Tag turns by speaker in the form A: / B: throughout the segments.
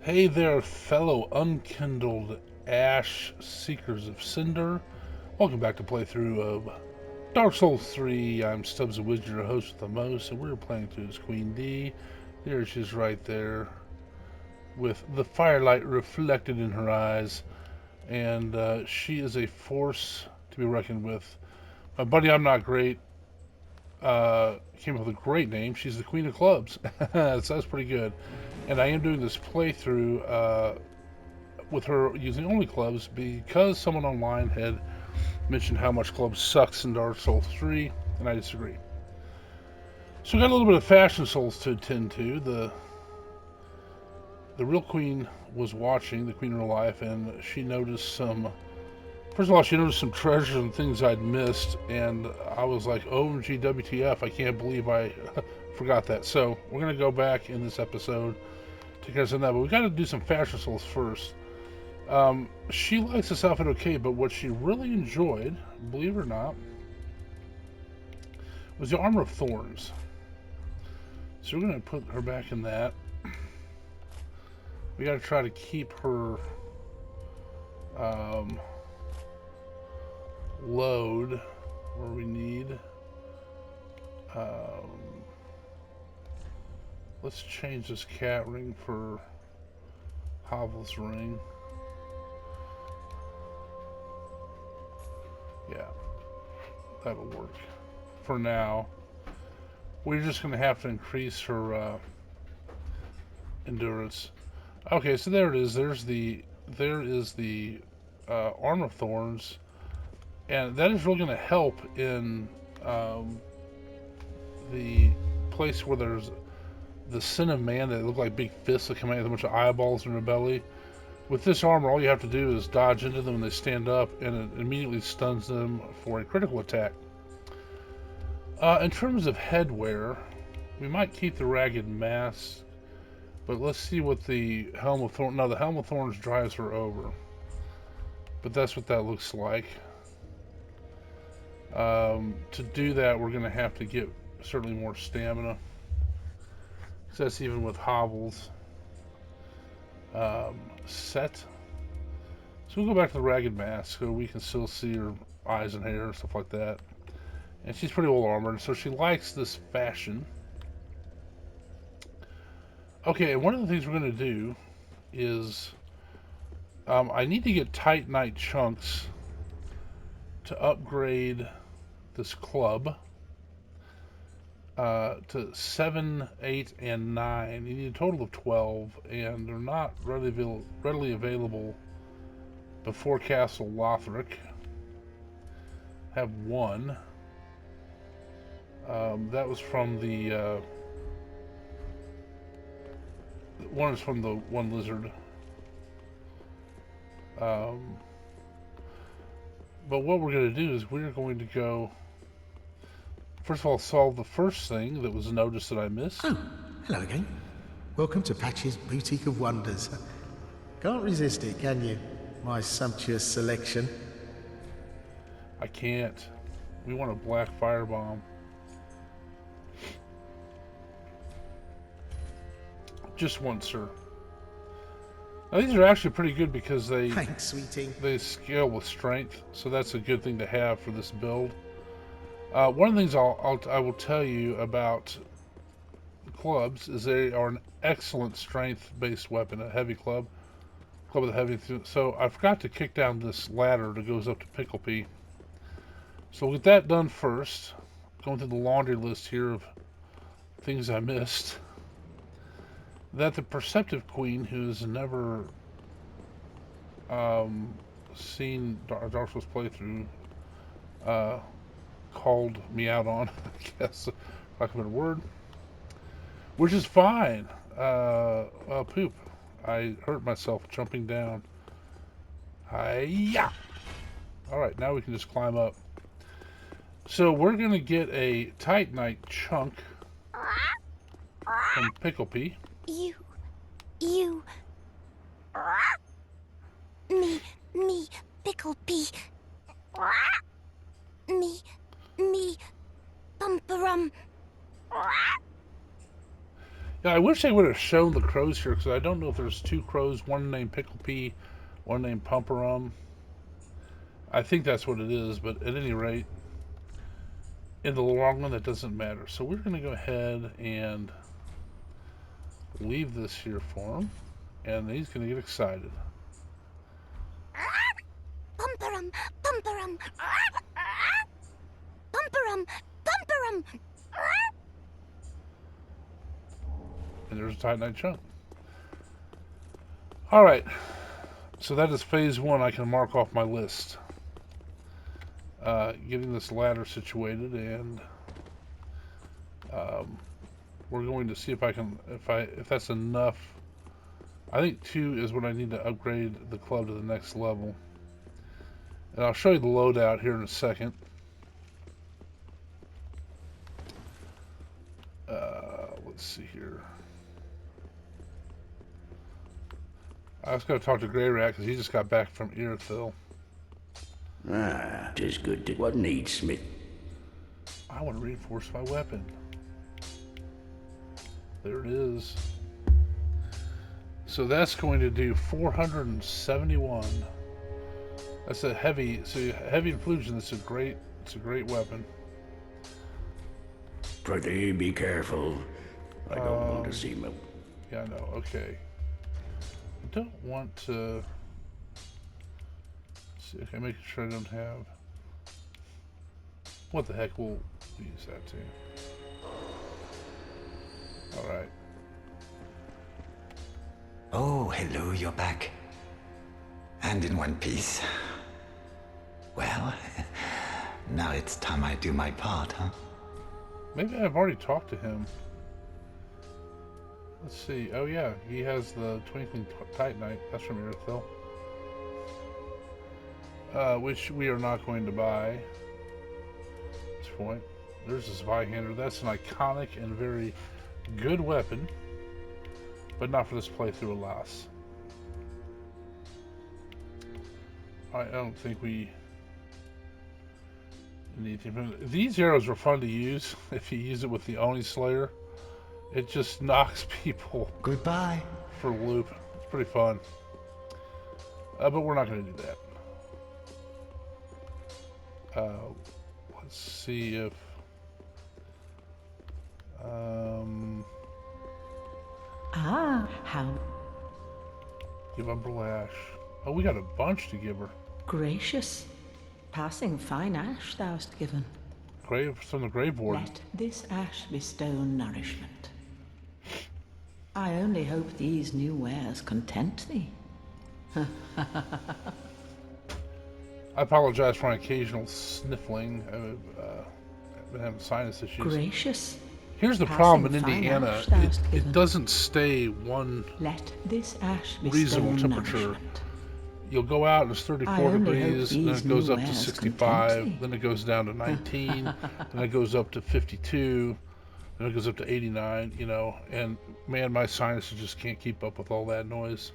A: Hey there, fellow unkindled ash seekers of cinder. Welcome back to playthrough of Dark Souls 3. I'm Stubbs the Wizard, your host with the most, and we're playing through as Queen D. There she is right there, with the firelight reflected in her eyes, and she is a force to be reckoned with. My buddy, I'm not great, came up with a great name. She's the Queen of Clubs. So that's pretty good. And I am doing this playthrough with her using only clubs because someone online had mentioned how much clubs sucks in Dark Souls 3, and I disagree. So we got a little bit of Fashion Souls to attend to. The real queen was watching, the queen in real life, and she noticed some. First of all, she noticed some treasures and things I'd missed, and I was like, OMG, WTF, I can't believe I forgot that. So we're going to go back in this episode to care of that, but we got to do some Fashion Souls first. She likes this outfit okay, but what she really enjoyed, believe it or not, was the Armor of Thorns. So we're going to put her back in that. We got to try to keep her load where we need. Let's change this cat ring for Havel's ring. Yeah, that'll work for now. We're just going to have to increase her endurance. Okay, so there it is. There is the Armor of Thorns, and that is really going to help in the place where there's the Sin of Man that look like big fists that come out with a bunch of eyeballs in her belly. With this armor, all you have to do is dodge into them when they stand up, and it immediately stuns them for a critical attack. In terms of headwear, we might keep the Ragged Mask, but let's see what the Helm of Thorns. No, the Helm of Thorns drives her over, but that's what that looks like. To do that, we're going to have to get certainly more stamina. So that's even with Havel's set. So we'll go back to the Ragged Mask so we can still see her eyes and hair and stuff like that. And she's pretty well armored, so she likes this fashion. Okay, one of the things we're going to do is I need to get Titanite chunks to upgrade this club to 7, 8, and 9. You need a total of 12, and they're not readily available before Castle Lothric. Have one. That was from the one is from the one lizard. But what we're going to do is we're going to go, first of all, solve the first thing that was a notice that I missed.
B: Oh, hello again. Welcome to Patch's Boutique of Wonders. Can't resist it, can you? My sumptuous selection.
A: I can't. We want a black firebomb. Just one, sir. Now these are actually pretty good because
B: Thanks, sweetie.
A: they scale with strength, so that's a good thing to have for this build. One of the things I will tell you about clubs is they are an excellent strength-based weapon, a heavy club with a heavy. So I forgot to kick down this ladder that goes up to Pickleby. So we'll get that done first. Going through the laundry list here of things I missed. That the Perceptive Queen, who's never seen Dark Souls playthrough, called me out on, I guess, lack of a word, which is fine. Poop. I hurt myself jumping down. Hi-ya! Alright, now we can just climb up. So we're going to get a Titanite chunk from Pickleby.
C: You, me, Pickleby, me, Bumperum.
A: Yeah, I wish they would have shown the crows here, because I don't know if there's two crows, one named Pickle Pea, one named Pumperum. I think that's what it is, but at any rate, in the long run, that doesn't matter. So we're going to go ahead and leave this here for him, and he's going to get excited.
C: Bumperum, bumperum, bumperum, bumperum.
A: And there's a Titanite chunk. Alright, so that is phase one. I can mark off my list. Getting this ladder situated, and we're going to see if I can, if that's enough. I think 2 is what I need to upgrade the club to the next level. And I'll show you the loadout here in a second. Let's see here. I was going to talk to Grey Rat because he just got back from Irithyll.
D: Ah, 'tis good to what needs, Smith.
A: I want to reinforce my weapon. There it is. So that's going to do 471. That's a heavy, so heavy infusion. It's a great weapon.
D: Prithee, be careful. I don't want to see him.
A: Yeah, I know. Okay. I don't want to. Let's see, okay, making sure I don't have. What the heck? We'll use that too. All right.
E: Oh, hello, you're back. And in one piece. Well, now it's time I do my part, huh?
A: Maybe I've already talked to him. Let's see. Oh yeah, he has the Twinkling Titanite. That's from Irithyll. Which we are not going to buy at this point. There's this Zweihander. That's an iconic and very good weapon, but not for this playthrough, alas. I don't think we need to. These arrows were fun to use if you use it with the Oni Slayer. It just knocks people
E: Goodbye.
A: for a loop. It's pretty fun. But we're not going to do that. Let's see if...
F: How
A: give Umbrella Ash. Oh, we got a bunch to give her.
F: gracious. Passing fine ash thou'st given.
A: From the Grave Warden.
F: Let this ash bestow nourishment. I only hope these new wares content thee.
A: I apologize for an occasional sniffling. I've been having sinus issues.
F: Gracious.
A: Here's the
F: Passing
A: problem in
F: fine
A: Indiana.
F: ash thou'st
A: It
F: given.
A: doesn't stay one
F: Let this ash bestow
A: reasonable temperature.
F: nourishment.
A: You'll go out and it's 34
F: I only hope
A: degrees, then
F: these
A: it goes
F: new
A: up to
F: wares
A: 65,
F: content thee.
A: then it goes down to 19, then it goes up to 52, then it goes up to 89, you know, and man, my sinuses just can't keep up with all that noise.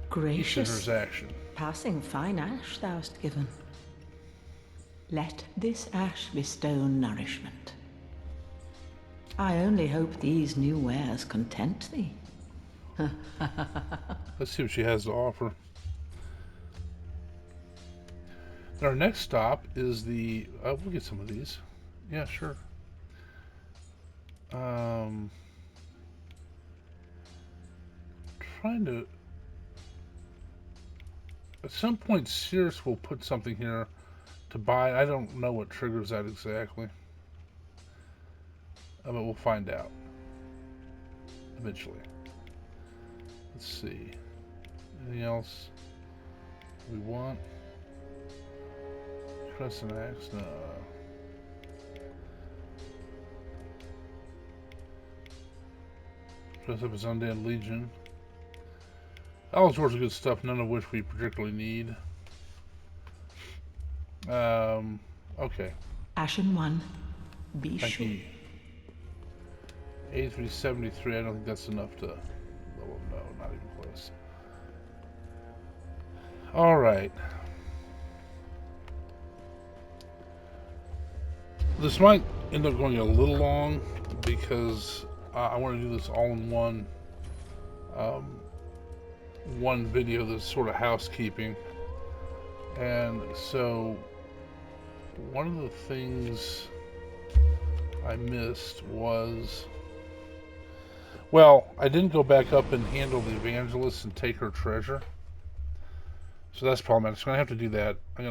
A: Each
F: Gracious.
A: center's action.
F: Passing fine ash thou'st given. Let this ash bestow nourishment. I only hope these new wares content thee.
A: Let's see what she has to offer. And our next stop is the. We'll get some of these. Yeah, sure. Trying to. At some point, Cirrus will put something here to buy. I don't know what triggers that exactly. But we'll find out eventually. Let's see. Anything else we want? Crescent Axe? No. Dress up as Undead Legion. All sorts of good stuff, none of which we particularly need. Okay.
F: Ashen one, be
A: Thank
F: sure.
A: you. 8373, I don't think that's enough to level. No, not even close. Alright. This might end up going a little long because I want to do this all in one video that's sort of housekeeping. And so one of the things I missed was, well, I didn't go back up and handle the evangelist and take her treasure. So that's problematic. So I'm gonna have to do that. I'm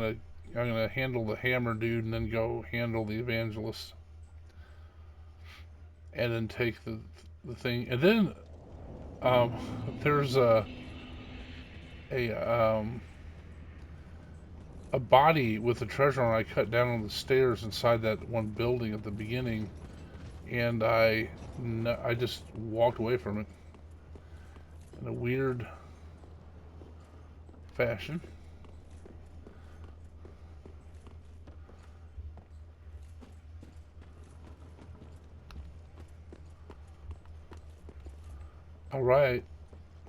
A: gonna handle the hammer dude and then go handle the evangelist. And then take the thing. And then there's a body with a treasure on it I cut down on the stairs inside that one building at the beginning, and I just walked away from it in a weird fashion. All right,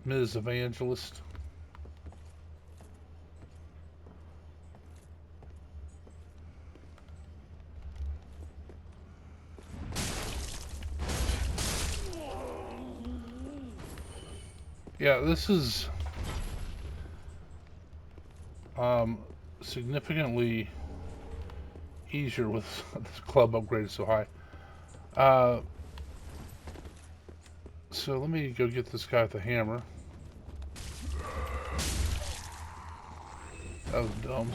A: Ms. Evangelist. Yeah, this is significantly easier with the club upgraded so high. So let me go get this guy with the hammer. That was dumb.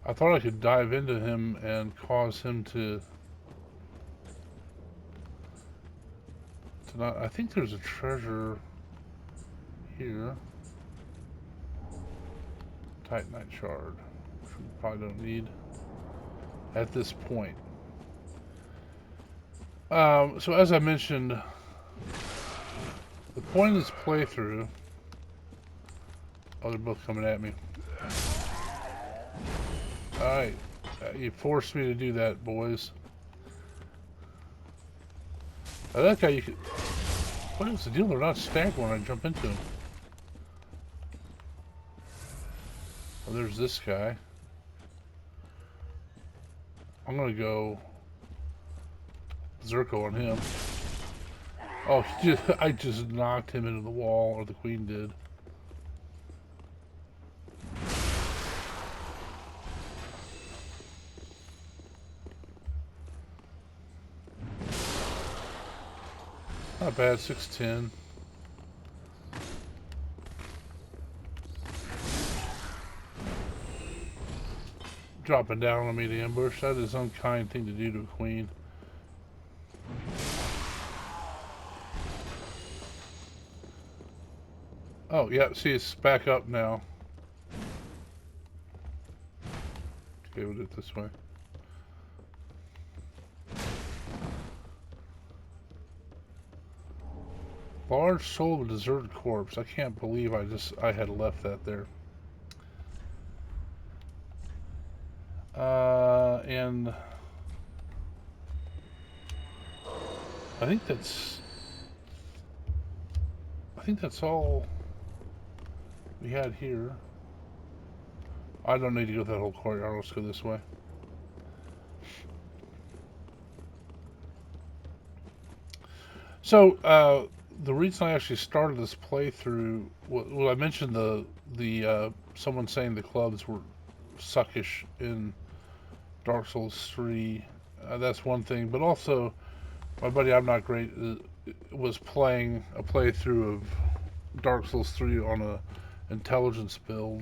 A: I thought I could dive into him and cause him to not. I think there's a treasure here. Titanite shard, which we probably don't need at this point. So as I mentioned, the point of this playthrough. Oh, they're both coming at me. Alright, you forced me to do that, boys. I like how you could. What is the deal? They're not stacked when I jump into them. Oh, there's this guy. I'm gonna go Zerko on him. Oh, I just knocked him into the wall, or the queen did. Not bad, 610. Dropping down on me to ambush. That is an unkind thing to do to a queen. Oh, yeah, see, it's back up now. Okay, we'll do it this way. Large soul of a deserted corpse. I can't believe I had left that there. And I think that's all we had here. I don't need to go that whole courtyard. Let's go this way. So, the reason I actually started this playthrough, well, I mentioned the someone saying the clubs were suckish in Dark Souls 3. That's one thing, but also my buddy I'm Not Great was playing a playthrough of Dark Souls 3 on a intelligence build,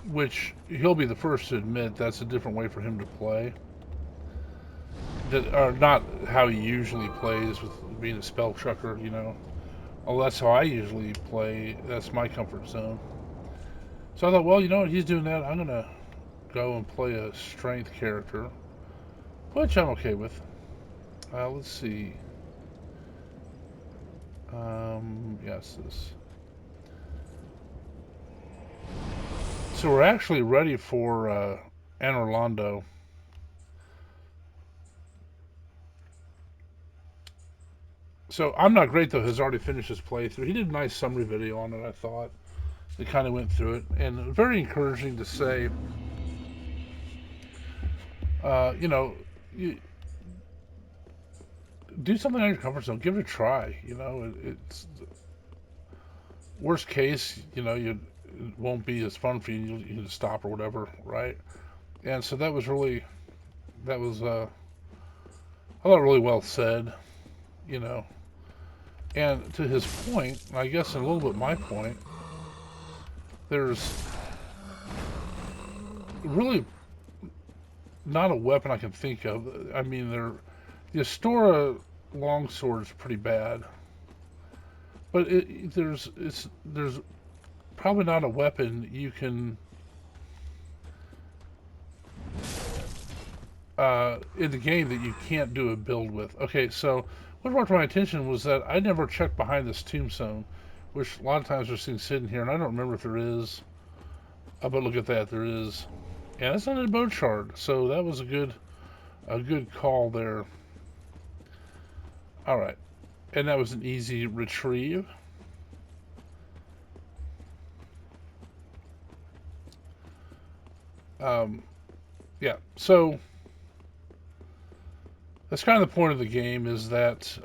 A: which he'll be the first to admit that's a different way for him to play. That are not how he usually plays, with being a spell chucker, you know. Oh, that's how I usually play. That's my comfort zone. So I thought, well, you know what, he's doing that. I'm gonna go and play a strength character, which I'm okay with. Let's see. Yes, this. So we're actually ready for Anor Londo. So I'm Not Great, though, has already finished his playthrough. He did a nice summary video on it, I thought. It kind of went through it, and very encouraging to say. You know, you do something out of your comfort zone. Give it a try. You know, it's worst case. You know, it won't be as fun for you. You can just stop or whatever, right? And so that was really that was I thought really well said. You know, and to his point, I guess, and a little bit my point, there's really not a weapon I can think of. I mean, the Astora longsword is pretty bad, but there's probably not a weapon you can in the game that you can't do a build with. Okay, so what brought to my attention was that I never checked behind this tombstone, which a lot of times there's things sitting here, and I don't remember if there is. But look at that, there is. And it's not a bone shard, so that was a good call there. All right, and that was an easy retrieve. Yeah, so that's kind of the point of the game is that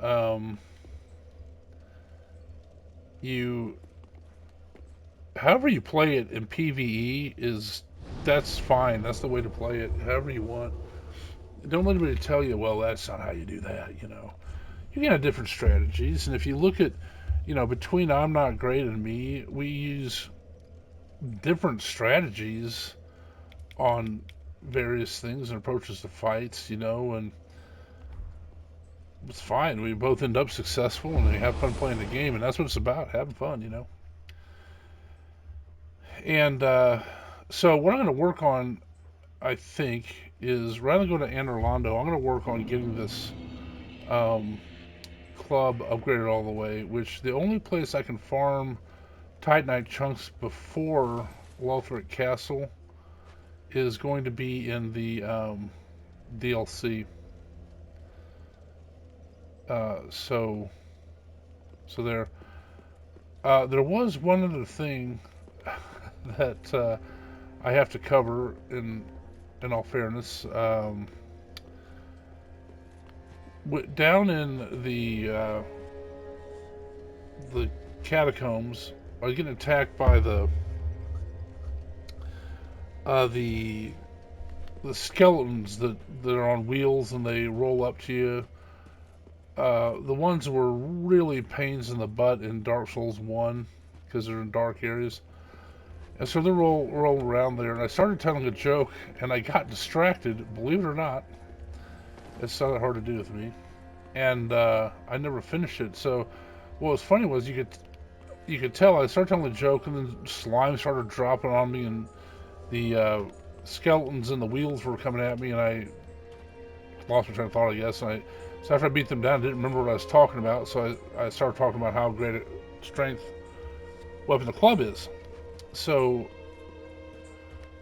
A: however you play it in PvE that's fine. That's the way to play it. However you want. Don't let anybody tell you, well, that's not how you do that. You know, you can have different strategies, and if you look at, you know, between I'm Not Great and me, we use different strategies on various things and approaches to fights. You know, and it's fine. We both end up successful, and we have fun playing the game, and that's what it's about, having fun. You know, and so what I'm going to work on, I think, is rather than go to Anor Londo, I'm going to work on getting this club upgraded all the way, which the only place I can farm Titanite chunks before Lothric Castle is going to be in the DLC. So there. There was one other thing that I have to cover in all fairness. Down in the catacombs, I was getting attacked by the skeletons that are on wheels and they roll up to you. The ones that were really pains in the butt in Dark Souls 1 because they're in dark areas. And so they're rolling around there, and I started telling a joke, and I got distracted, believe it or not. It's not hard to do with me. And I never finished it. So what was funny was you could tell I started telling a joke, and then slime started dropping on me, and the skeletons and the wheels were coming at me, and I lost my train of thought, I guess. And so after I beat them down, I didn't remember what I was talking about, so I started talking about how great a strength weapon the club is. So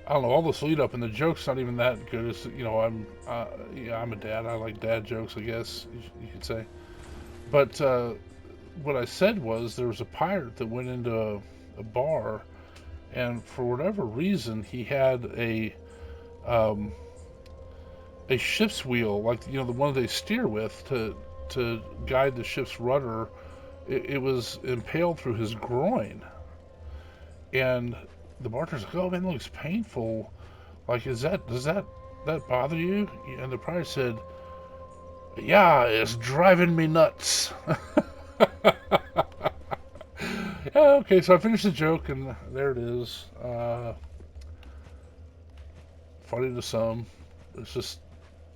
A: I don't know, all this lead up, and the joke's not even that good. It's, you know, I'm a dad. I like dad jokes, I guess you could say. But what I said was there was a pirate that went into a bar, and for whatever reason, he had a ship's wheel, like, you know, the one they steer with to guide the ship's rudder. It was impaled through his groin. And the bartender's like, "Oh man, that looks painful. Like, does that bother you?" And the pirate said, "Yeah, it's driving me nuts." Yeah, okay, so I finished the joke, and there it is. Funny to some. It's just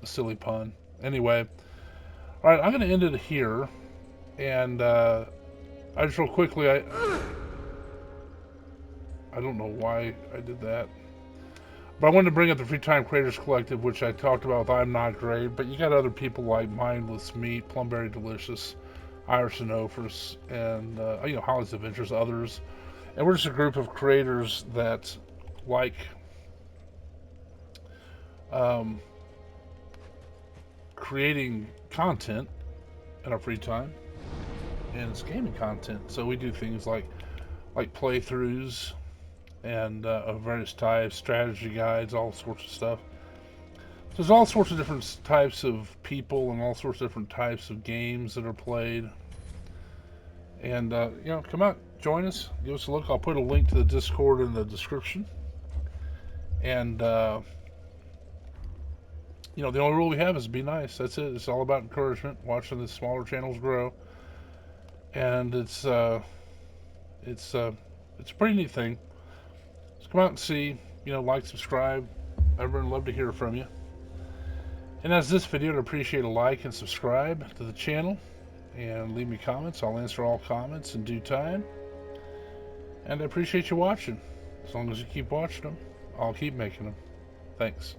A: a silly pun. Anyway, all right, I'm going to end it here. And I just real quickly, I don't know why I did that. But I wanted to bring up the Free Time Creators Collective, which I talked about with I'm Not Great. But you got other people like Mindless Meat, Plumberry Delicious, Iris and Ophers, and you know, Holly's Adventures, others. And we're just a group of creators that like creating content in our free time. And it's gaming content. So we do things like playthroughs and of various types, strategy guides, all sorts of stuff. There's all sorts of different types of people and all sorts of different types of games that are played. And, come out, join us, give us a look. I'll put a link to the Discord in the description. And, the only rule we have is be nice. That's it. It's all about encouragement, watching the smaller channels grow. And it's a pretty neat thing. Just come out and see, like, subscribe. Everyone love to hear from you. And as this video, I'd appreciate a like and subscribe to the channel. And leave me comments. I'll answer all comments in due time. And I appreciate you watching. As long as you keep watching them, I'll keep making them. Thanks.